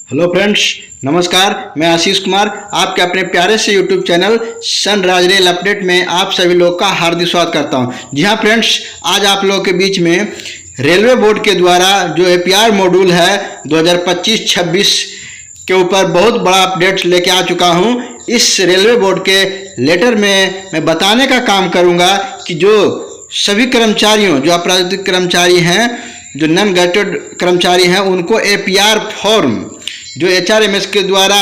Hello friends, नमस्कार। मैं आशीष कुमार आपके अपने प्यारे से YouTube channel sunrise rail update में आप सभी लोग का हार्दिक स्वागत करता हूं। जी हां फ्रेंड्स, आज आप लोगों के बीच में रेलवे बोर्ड के द्वारा जो एपीआर मॉड्यूल है 2025-26 के ऊपर बहुत बड़ा अपडेट लेके आ चुका हूं। इस रेलवे बोर्ड के लेटर में मैं बताने का काम करूंगा कि जो सभी कर्मचारियों, जो अपराधिक कर्मचारी हैं, जो नॉन गजेटेड कर्मचारी हैं, उनको एपीआर फॉर्म जो एचआरएमएस के द्वारा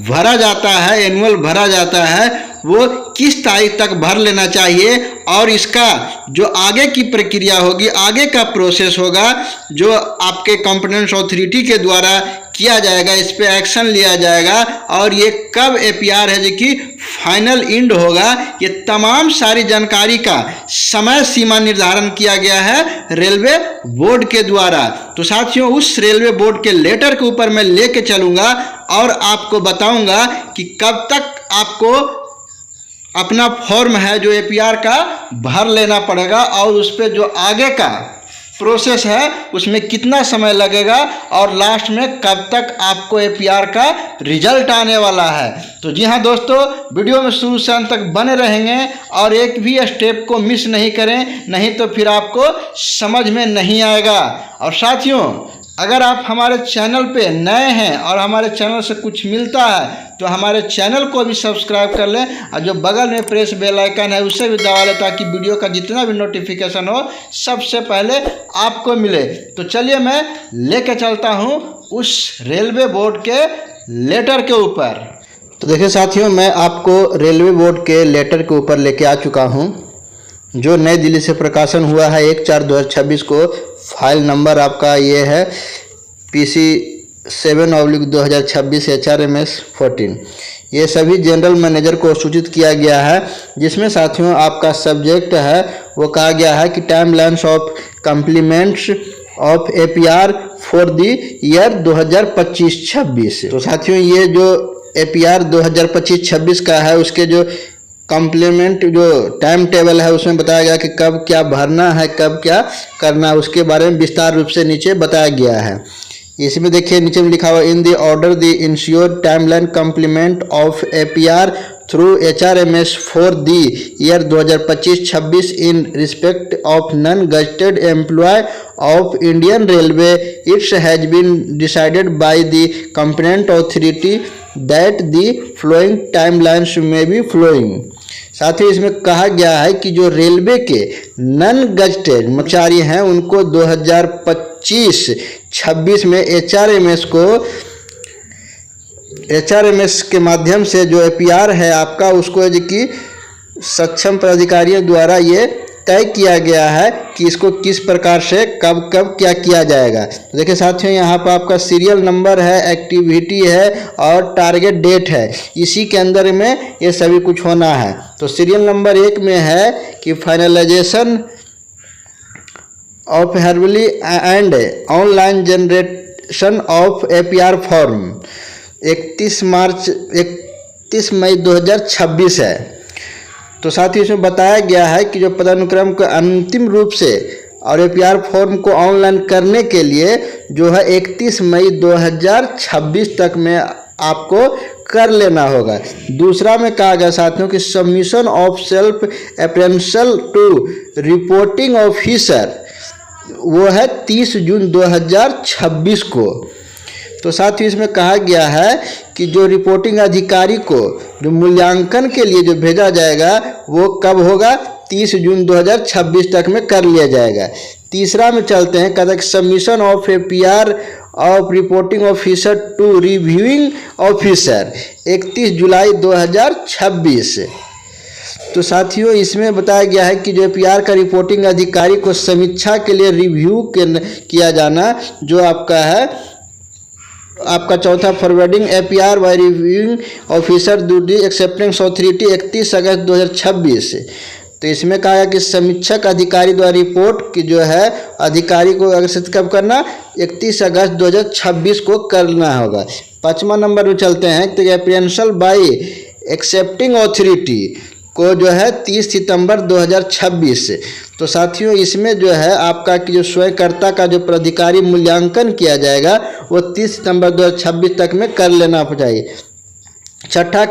भरा जाता है, एनुअल भरा जाता है, वो किस तारीख तक भर लेना चाहिए और इसका जो आगे की प्रक्रिया होगी, आगे का प्रोसेस होगा, जो आपके कॉम्पिटेंस अथॉरिटी के द्वारा किया जाएगा, इस पे एक्शन लिया जाएगा और ये कब एपीआर है जो कि फाइनल इंड होगा, ये तमाम सारी जानकारी का समय सीमा निर्धारण किया गया है रेलवे बोर्ड के द्वारा। तो साथियों, उस रेलवे बोर्ड के लेटर के ऊपर मैं लेके चलूंगा और आपको बताऊंगा कि कब तक आपको अपना फॉर्म है जो एपीआर का भर लेना पड़ेगा और उस पर जो आगे का प्रोसेस है उसमें कितना समय लगेगा और लास्ट में कब तक आपको एपीआर का रिजल्ट आने वाला है। तो जी हाँ दोस्तों, वीडियो में शुरू से अंत तक बने रहेंगे और एक भी स्टेप को मिस नहीं करें, नहीं तो फिर आपको समझ में नहीं आएगा। और साथियों, अगर आप हमारे चैनल पे नए हैं और हमारे चैनल से कुछ मिलता है तो हमारे चैनल को भी सब्सक्राइब कर लें और जो बगल में प्रेस बेल आइकन है उसे भी दबा लें ताकि वीडियो का जितना भी नोटिफिकेशन हो सबसे पहले आपको मिले। तो चलिए मैं लेके चलता हूँ उस रेलवे बोर्ड के लेटर के ऊपर। तो देखिए साथियों, मैं आपको रेलवे बोर्ड के लेटर के ऊपर लेके आ चुका हूँ जो नई दिल्ली से प्रकाशन हुआ है 1/4/2026 को। फाइल नंबर आपका ये है PC 7/2026 HRMS 14। ये सभी जनरल मैनेजर को सूचित किया गया है, जिसमें साथियों आपका सब्जेक्ट है वो कहा गया है कि timelines of compliments of APR for the year 2025-26। तो साथियों, ये जो एपीआर 2025-26 का है उसके जो कॉम्प्लीमेंट जो टाइम टेबल है उसमें बताया गया कि कब क्या भरना है, कब क्या करना है, उसके बारे में विस्तार रूप से नीचे बताया गया है। इसमें देखिए नीचे में लिखा हुआ in the order the insured timeline complement of APR through HRMS for the year 2025-26 in respect of non gazetted employ of Indian railway its has been decided by the competent authority that the flowing timelines may be flowing. साथ ही इसमें कहा गया है कि जो railway के non gazetted कर्मचारी हैं उनको 2025-26 में एचआरएमएस के माध्यम से जो एपीआर है आपका उसको जो कि सक्षम प्राधिकारियों द्वारा ये तय किया गया है कि इसको किस प्रकार से कब कब क्या किया जाएगा। तो देखिए साथियों, यहाँ पर आपका सीरियल नंबर है, एक्टिविटी है और टारगेट डेट है, इसी के अंदर में ये सभी कुछ होना है। तो सीरियल नंबर 1 में है कि फाइनलाइजेशन ऑफ हर्बली and online generation of APR form 31 मई 2026 है। तो साथ ही इसमें बताया गया है कि जो पदानुक्रम को अंतिम रूप से और एपीआर फॉर्म को ऑनलाइन करने के लिए जो है 31 मई 2026 तक में आपको कर लेना होगा। दूसरा में कहा गया साथियों कि submission of self appraisal to reporting officer वो है 30 जून 2026 को। तो साथ ही इसमें कहा गया है कि जो रिपोर्टिंग अधिकारी को जो मूल्यांकन के लिए जो भेजा जाएगा वो कब होगा, 30 जून 2026 तक में कर लिया जाएगा। तीसरा में चलते हैं, कहते हैं submission of APR of reporting officer to reviewing officer 31 July 2026। तो साथियों, इसमें बताया गया है कि जो एपीआर का रिपोर्टिंग अधिकारी को समीक्षा के लिए रिव्यू किया जाना जो आपका है आपका चौथा forwarding APR by reviewing officer to the acceptance authority 31 August 2026। तो इसमें कहा गया कि समीक्षक अधिकारी द्वारा रिपोर्ट की जो है अधिकारी को अग्रसित कब करना, 31 अगस्त 2026 को करना होगा। 5वां नंबर में चलते हैं तो अप्रेंशल बाय एक्सेप्टिंग अथॉरिटी को जो है 30 सितंबर 2026 से। तो साथियों इसमें जो है आपका कि जो स्वयंकर्ता का जो प्राधिकारी मूल्यांकन किया जाएगा वो 30 सितंबर 2026 तक में कर लेना चाहिए। छठा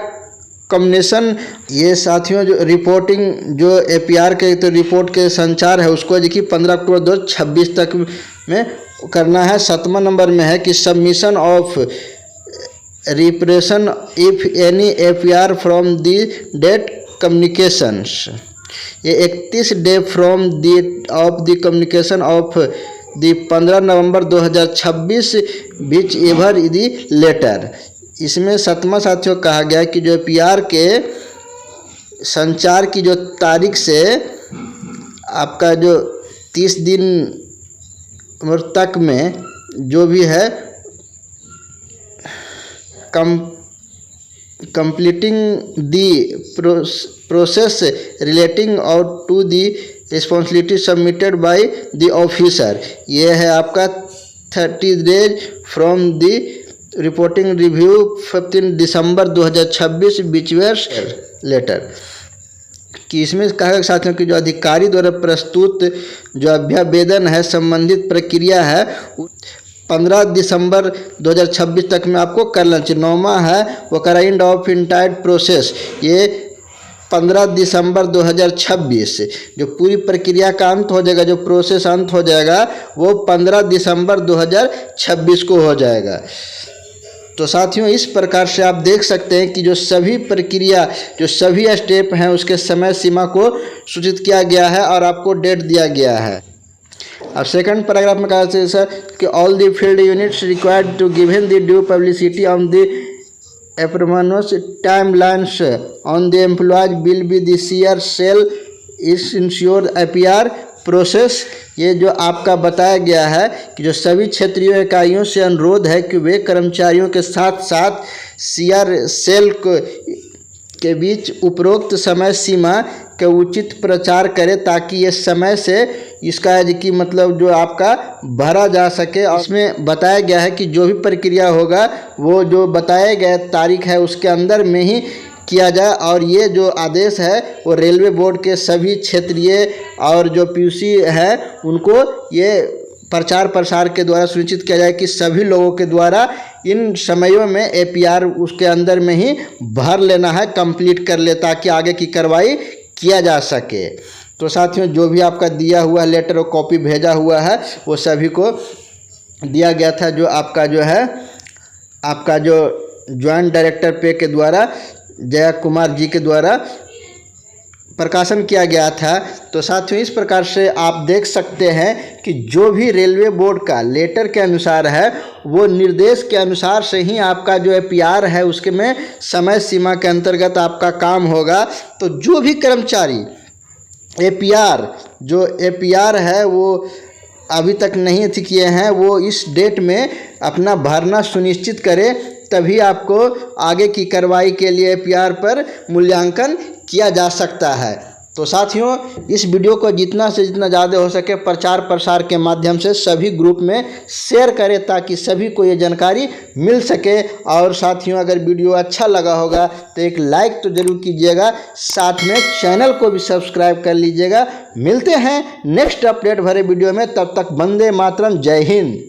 कम्युनिकेशन, ये साथियों जो रिपोर्टिंग जो एपीआर के तो रिपोर्ट के संचार है उसको देखिए 15 अक्टूबर 2026 तक में करना है। 7वां नंबर में है कि submission of repression if any APR from the date communications, ये 31 day from the of the communication of the 15 November 2026 whichever the letter. इसमें 7वां साथियों कहा गया कि जो पीआर के संचार की जो तारीख से आपका जो 30 दिन तक में जो भी है completing the process relating out to the responsibility submitted by the officer, ये है आपका 30 days from the reporting review 15 दिसंबर 2026 विचवेयर लेटर। कि इसमें कहा साथियों कि जो अधिकारी द्वारा प्रस्तुत जो अभ्यावेदन है संबंधित प्रक्रिया है 15 दिसंबर 2026 तक में आपको करना चाहिए। 9वां है वो काइंड ऑफ इंटायर प्रोसेस, ये 15 दिसंबर 2026 जो पूरी प्रक्रिया का अंत हो जाएगा, जो प्रोसेस अंत हो जाएगा वो 15 दिसंबर 2026 को हो जाएगा। तो साथियों इस प्रकार से आप देख सकते हैं कि जो सभी प्रक्रिया जो सभी स्टेप हैं उसके समय सीमा को सूचित किया गया है और आपको डेट दिया गया है। अब सेकंड पैराग्राफ में कहा है सर कि all the field units required to given the due publicity on the एप्रमोनस timelines on the employees will be the share cell is ensure APR process. ये जो आपका बताया गया है कि जो सभी क्षेत्रीय इकाइयों से अनुरोध है कि वे कर्मचारियों के साथ साथ सीआर सेल के बीच उपरोक्त समय सीमा के उचित प्रचार करें ताकि ये समय से इसका कि मतलब जो आपका भरा जा सके। और इसमें बताया गया है कि जो भी प्रक्रिया होगा वो जो बताया गया तारीख है उसके अंदर में ही किया जाए। और ये जो आदेश है वो रेलवे बोर्ड के सभी क्षेत्रीय और जो पीयूसी है उनको ये प्रचार प्रसार के द्वारा सुनिश्चित किया जाए कि सभी लोगों के द्वारा इन समयों में एपीआर उसके अंदर में ही भर लेना है, कंप्लीट कर ले ताकि आगे की कार्रवाई किया जा सके। तो साथियों जो भी आपका दिया हुआ लेटर और कॉपी भेजा हुआ है वो सभी को दिया गया था, जो आपका जो है आपका जो ज्वाइंट डायरेक्टर पे के द्वारा जया कुमार जी के द्वारा प्रकाशन किया गया था। तो साथियों इस प्रकार से आप देख सकते हैं कि जो भी रेलवे बोर्ड का लेटर के अनुसार है वो निर्देश के अनुसार से ही आपका जो एपीआर है उसके में समय सीमा के अंतर्गत आपका काम होगा। तो जो भी कर्मचारी एपीआर है वो अभी तक नहीं किए हैं वो इस डेट में अपना भरना सुनिश्चित करें, तभी आपको आगे की कार्रवाई के लिए एपीआर पर मूल्यांकन किया जा सकता है। तो साथियों इस वीडियो को जितना से जितना ज़्यादा हो सके प्रचार प्रसार के माध्यम से सभी ग्रुप में शेयर करें ताकि सभी को ये जानकारी मिल सके। और साथियों अगर वीडियो अच्छा लगा होगा तो एक लाइक तो ज़रूर कीजिएगा, साथ में चैनल को भी सब्सक्राइब कर लीजिएगा। मिलते हैं नेक्स्ट अपडेट भरे वीडियो में, तब तक वंदे मातरम, जय हिंद।